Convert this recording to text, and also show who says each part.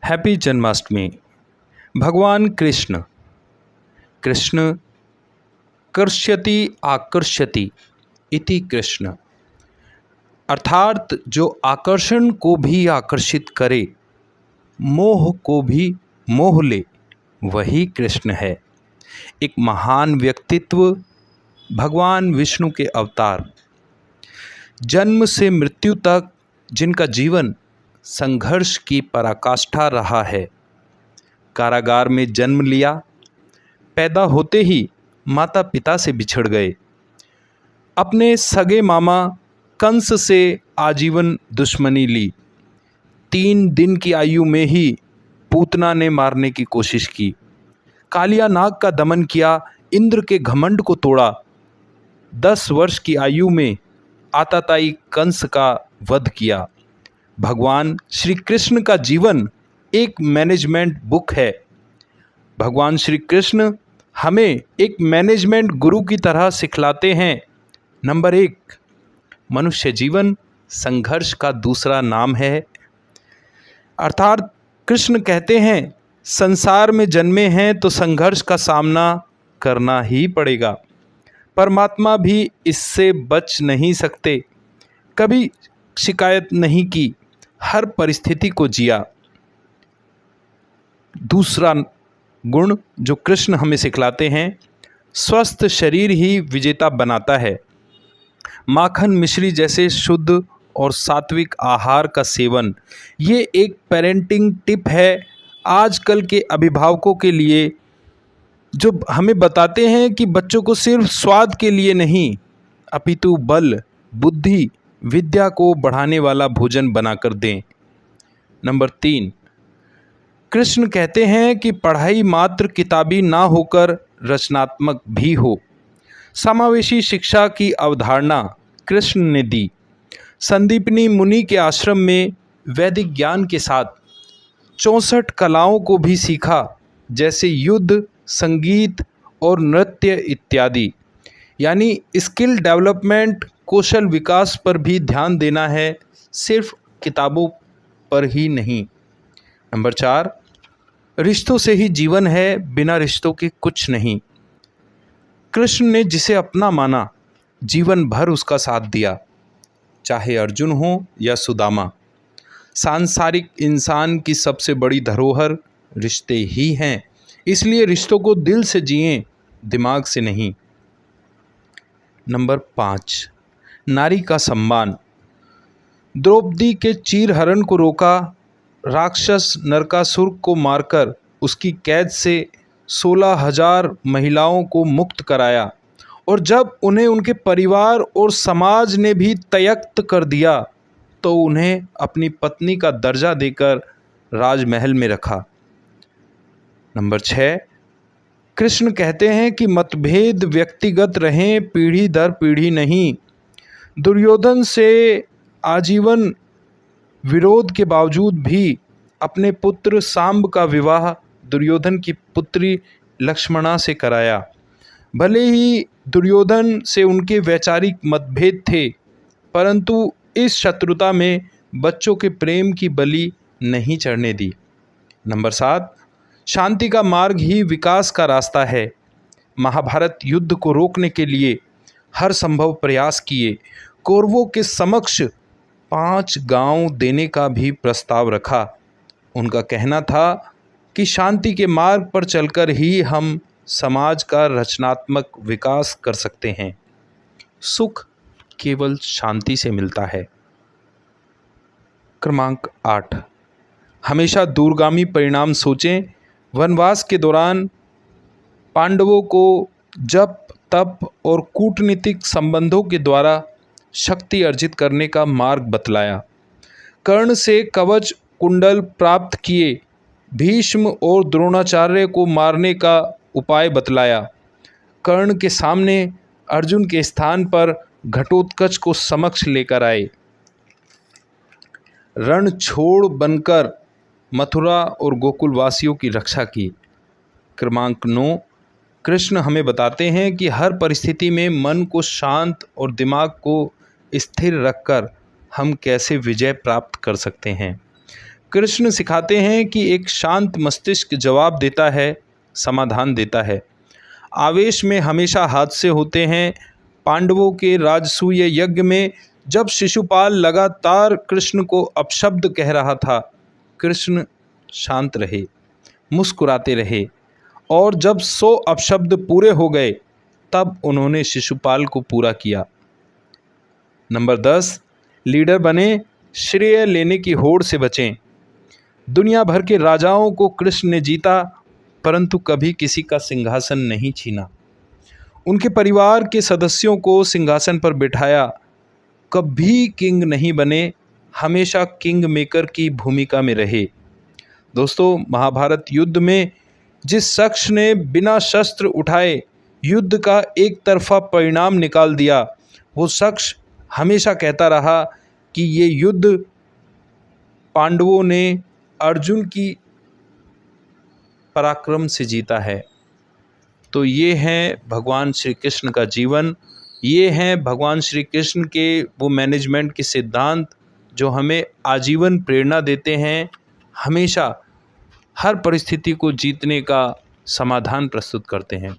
Speaker 1: Happy Janmashtami. भगवान कृष्ण कृष्ण कर्ष्यति आकर्ष्यति इति कृष्ण, अर्थात जो आकर्षण को भी आकर्षित करे, मोह को भी मोह ले, वही कृष्ण है। एक महान व्यक्तित्व, भगवान विष्णु के अवतार, जन्म से मृत्यु तक जिनका जीवन संघर्ष की पराकाष्ठा रहा है। कारागार में जन्म लिया, पैदा होते ही माता पिता से बिछड़ गए, अपने सगे मामा कंस से आजीवन दुश्मनी ली, 3 दिन की आयु में ही पूतना ने मारने की कोशिश की, कालिया नाग का दमन किया, इंद्र के घमंड को तोड़ा, 10 वर्ष की आयु में आताताई कंस का वध किया। भगवान श्री कृष्ण का जीवन एक मैनेजमेंट बुक है। भगवान श्री कृष्ण हमें एक मैनेजमेंट गुरु की तरह सिखलाते हैं। नंबर 1, मनुष्य जीवन संघर्ष का दूसरा नाम है। अर्थात कृष्ण कहते हैं, संसार में जन्मे हैं तो संघर्ष का सामना करना ही पड़ेगा। परमात्मा भी इससे बच नहीं सकते, कभी शिकायत नहीं की, हर परिस्थिति को जिया। दूसरा गुण जो कृष्ण हमें सिखलाते हैं, स्वस्थ शरीर ही विजेता बनाता है। माखन मिश्री जैसे शुद्ध और सात्विक आहार का सेवन, ये एक पेरेंटिंग टिप है आजकल के अभिभावकों के लिए, जो हमें बताते हैं कि बच्चों को सिर्फ स्वाद के लिए नहीं, अपितु बल, बुद्धि, विद्या को बढ़ाने वाला भोजन बनाकर दें। नंबर 3, कृष्ण कहते हैं कि पढ़ाई मात्र किताबी ना होकर रचनात्मक भी हो। समावेशी शिक्षा की अवधारणा कृष्ण ने दी। संदीपनी मुनि के आश्रम में वैदिक ज्ञान के साथ 64 कलाओं को भी सीखा, जैसे युद्ध, संगीत और नृत्य इत्यादि। यानी स्किल डेवलपमेंट, कौशल विकास पर भी ध्यान देना है, सिर्फ किताबों पर ही नहीं। नंबर 4, रिश्तों से ही जीवन है, बिना रिश्तों के कुछ नहीं। कृष्ण ने जिसे अपना माना, जीवन भर उसका साथ दिया, चाहे अर्जुन हो या सुदामा। सांसारिक इंसान की सबसे बड़ी धरोहर रिश्ते ही हैं, इसलिए रिश्तों को दिल से जिएं, दिमाग से नहीं। नंबर 5, नारी का सम्मान। द्रौपदी के चीरहरण को रोका, राक्षस नरकासुर को मारकर उसकी कैद से 16,000 महिलाओं को मुक्त कराया, और जब उन्हें उनके परिवार और समाज ने भी त्यक्त कर दिया तो उन्हें अपनी पत्नी का दर्जा देकर राजमहल में रखा। नंबर 6, कृष्ण कहते हैं कि मतभेद व्यक्तिगत रहें, पीढ़ी दर पीढ़ी नहीं। दुर्योधन से आजीवन विरोध के बावजूद भी अपने पुत्र सांब का विवाह दुर्योधन की पुत्री लक्ष्मणा से कराया। भले ही दुर्योधन से उनके वैचारिक मतभेद थे, परंतु इस शत्रुता में बच्चों के प्रेम की बलि नहीं चढ़ने दी। नंबर 7, शांति का मार्ग ही विकास का रास्ता है। महाभारत युद्ध को रोकने के लिए हर संभव प्रयास किए, कौरवों के समक्ष 5 गांव देने का भी प्रस्ताव रखा। उनका कहना था कि शांति के मार्ग पर चलकर ही हम समाज का रचनात्मक विकास कर सकते हैं। सुख केवल शांति से मिलता है। क्रमांक 8, हमेशा दूरगामी परिणाम सोचें। वनवास के दौरान पांडवों को जप, तप और कूटनीतिक संबंधों के द्वारा शक्ति अर्जित करने का मार्ग बतलाया। कर्ण से कवच कुंडल प्राप्त किए, भीष्म और द्रोणाचार्य को मारने का उपाय बतलाया। कर्ण के सामने अर्जुन के स्थान पर घटोत्कच को समक्ष लेकर आए। रण छोड़ बनकर मथुरा और गोकुल वासियों की रक्षा की। क्रमांक 9, कृष्ण हमें बताते हैं कि हर परिस्थिति में मन को शांत और दिमाग को स्थिर रखकर हम कैसे विजय प्राप्त कर सकते हैं। कृष्ण सिखाते हैं कि एक शांत मस्तिष्क जवाब देता है, समाधान देता है। आवेश में हमेशा हादसे होते हैं। पांडवों के राजसूय यज्ञ में जब शिशुपाल लगातार कृष्ण को अपशब्द कह रहा था, कृष्ण शांत रहे, मुस्कुराते रहे, और जब 100 अपशब्द पूरे हो गए तब उन्होंने शिशुपाल को पूरा किया। नंबर 10, लीडर बने, श्रेय लेने की होड़ से बचें। दुनिया भर के राजाओं को कृष्ण ने जीता, परंतु कभी किसी का सिंहासन नहीं छीना। उनके परिवार के सदस्यों को सिंहासन पर बिठाया। कभी किंग नहीं बने, हमेशा किंग मेकर की भूमिका में रहे। दोस्तों, महाभारत युद्ध में जिस शख्स ने बिना शस्त्र उठाए युद्ध का एक तरफा परिणाम निकाल दिया, वो शख्स हमेशा कहता रहा कि ये युद्ध पांडवों ने अर्जुन की पराक्रम से जीता है। तो ये है भगवान श्री कृष्ण का जीवन, ये हैं भगवान श्री कृष्ण के वो मैनेजमेंट के सिद्धांत जो हमें आजीवन प्रेरणा देते हैं, हमेशा हर परिस्थिति को जीतने का समाधान प्रस्तुत करते हैं।